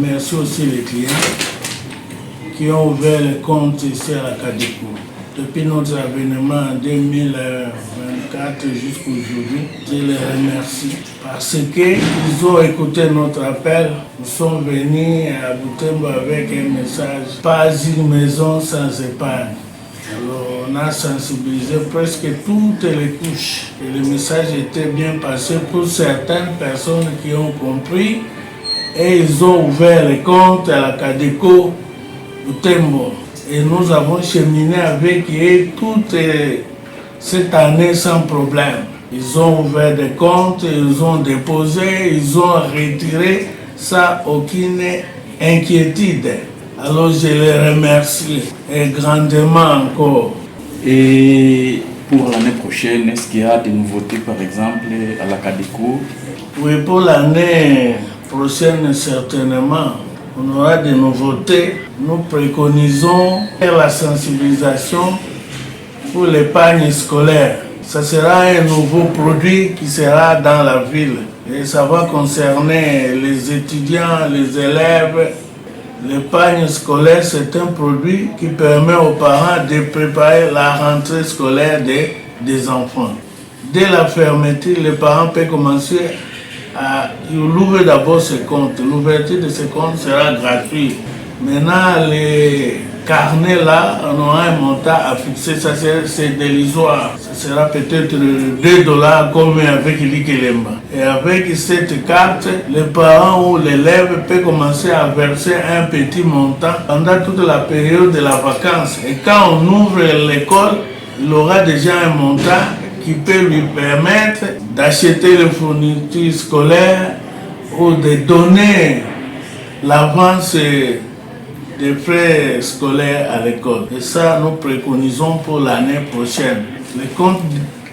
Merci aussi les clients qui ont ouvert les comptes ici à la Cadeco. Depuis notre avènement en 2024 jusqu'à aujourd'hui, je les remercie parce qu'ils ont écouté notre appel. Nous sommes venus à Butembo avec un message, pas une maison sans épargne. Alors, on a sensibilisé presque toutes les couches et le message était bien passé pour certaines personnes qui ont compris et ils ont ouvert les comptes à la Cadeco Butembo. Et nous avons cheminé avec eux toute cette année sans problème. Ils ont ouvert des comptes, ils ont déposé, ils ont retiré sans aucune inquiétude. Alors je les remercie et grandement encore. Et pour l'année prochaine, est-ce qu'il y a des nouveautés par exemple à la Cadeco? Oui, pour l'année prochaine certainement. On aura des nouveautés. Nous préconisons la sensibilisation pour l'épargne scolaire. Ce sera un nouveau produit qui sera dans la ville. Et ça va concerner les étudiants, les élèves. L'épargne scolaire, c'est un produit qui permet aux parents de préparer la rentrée scolaire des enfants. Dès la fermeture, les parents peuvent commencer à ouvrir d'abord ses comptes. L'ouverture de ces comptes sera gratuite. Maintenant, les carnets là, on aura un montant à fixer, ça c'est dérisoire. Ça sera peut-être $2 comme avec l'Ikelemba. Et avec cette carte, les parents ou l'élève peut commencer à verser un petit montant pendant toute la période de la vacance. Et quand on ouvre l'école, il aura déjà un montant qui peut lui permettre d'acheter les fournitures scolaires ou de donner l'avance des frais scolaires à l'école. Et ça, nous préconisons pour l'année prochaine. Le compte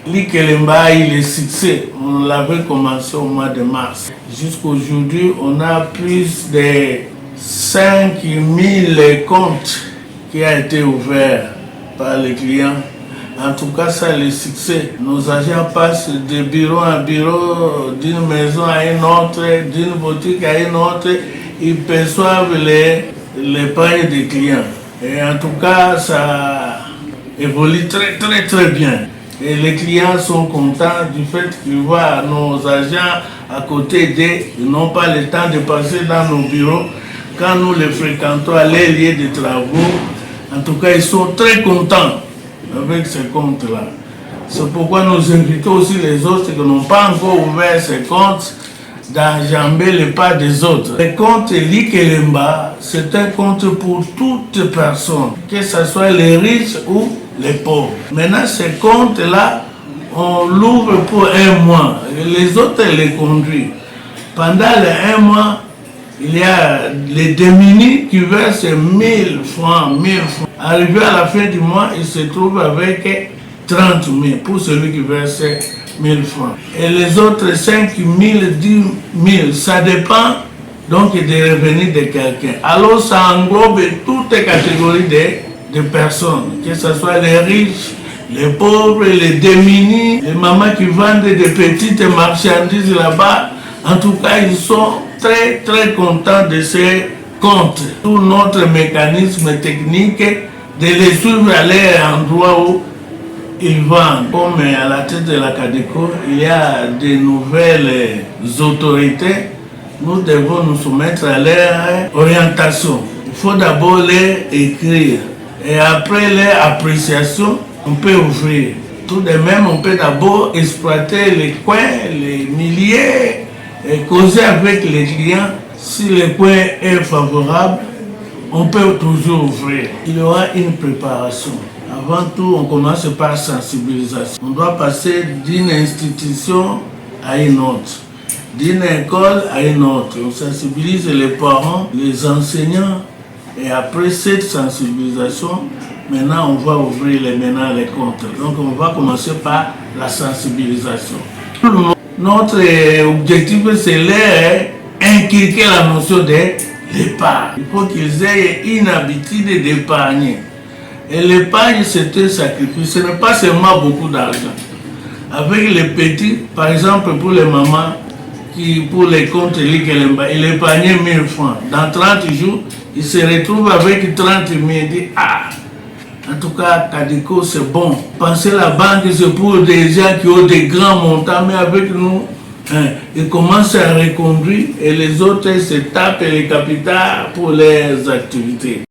l'Ikelemba, il est fixé. On l'avait commencé au mois de mars. Jusqu'aujourd'hui, on a plus de 5000 comptes qui ont été ouverts par les clients. En tout cas, ça le succès. Nos agents passent de bureau en bureau, d'une maison à une autre, d'une boutique à une autre. Ils perçoivent l'épargne des clients. Et en tout cas, ça évolue très bien. Et les clients sont contents du fait qu'ils voient nos agents à côté d'eux. Ils n'ont pas le temps de passer dans nos bureaux. Quand nous les fréquentons à les lieux de travaux, en tout cas, ils sont très contents avec ces comptes-là. C'est pourquoi nous invitons aussi les autres qui n'ont pas encore ouvert ces comptes d'enjamber les pas des autres. Le compte l'Ikelemba, c'est un compte pour toute personne, que ce soit les riches ou les pauvres. Maintenant, ces comptes-là, on l'ouvre pour un mois. Les autres les conduisent. Pendant les un mois, il y a les démunis qui versent 1000 francs. Arrivé à la fin du mois, il se trouve avec 30 000 pour celui qui verse 1000 francs. Et les autres 5 000, 10 000, ça dépend donc des revenus de quelqu'un. Alors ça englobe toutes les catégories de personnes, que ce soit les riches, les pauvres, les démunis, les mamans qui vendent des petites marchandises là-bas. En tout cas, ils sont très contents de ces comptes. Tout notre mécanisme technique de les suivre à leur endroit où ils vendent. Comme à la tête de la Cadeco, il y a de nouvelles autorités. Nous devons nous soumettre à leur orientation. Il faut d'abord les écrire. Et après leur appréciation, on peut ouvrir. Tout de même, on peut d'abord exploiter les coins, les milliers, et causer avec les clients. Si le coin est favorable, on peut toujours ouvrir. Il y aura une préparation. Avant tout, on commence par sensibilisation. On doit passer d'une institution à une autre, d'une école à une autre. On sensibilise les parents, les enseignants, et après cette sensibilisation, maintenant on va ouvrir les comptes. Donc on va commencer par la sensibilisation. Notre objectif, c'est d'inculquer la notion de l'épargne. Il faut qu'ils aient une habitude d'épargner. Et l'épargne, c'est un sacrifice. Ce n'est pas seulement beaucoup d'argent. Avec les petits, par exemple pour les mamans, qui pour les comptes il épargnait 1000 francs. Dans 30 jours, il se retrouve avec 30 000. Il dit, ah, en tout cas, Kadiko, c'est bon. Pensez la banque, c'est pour des gens qui ont des grands montants, mais avec nous, ils commencent à reconduire et les autres se tapent les capitales pour leurs activités.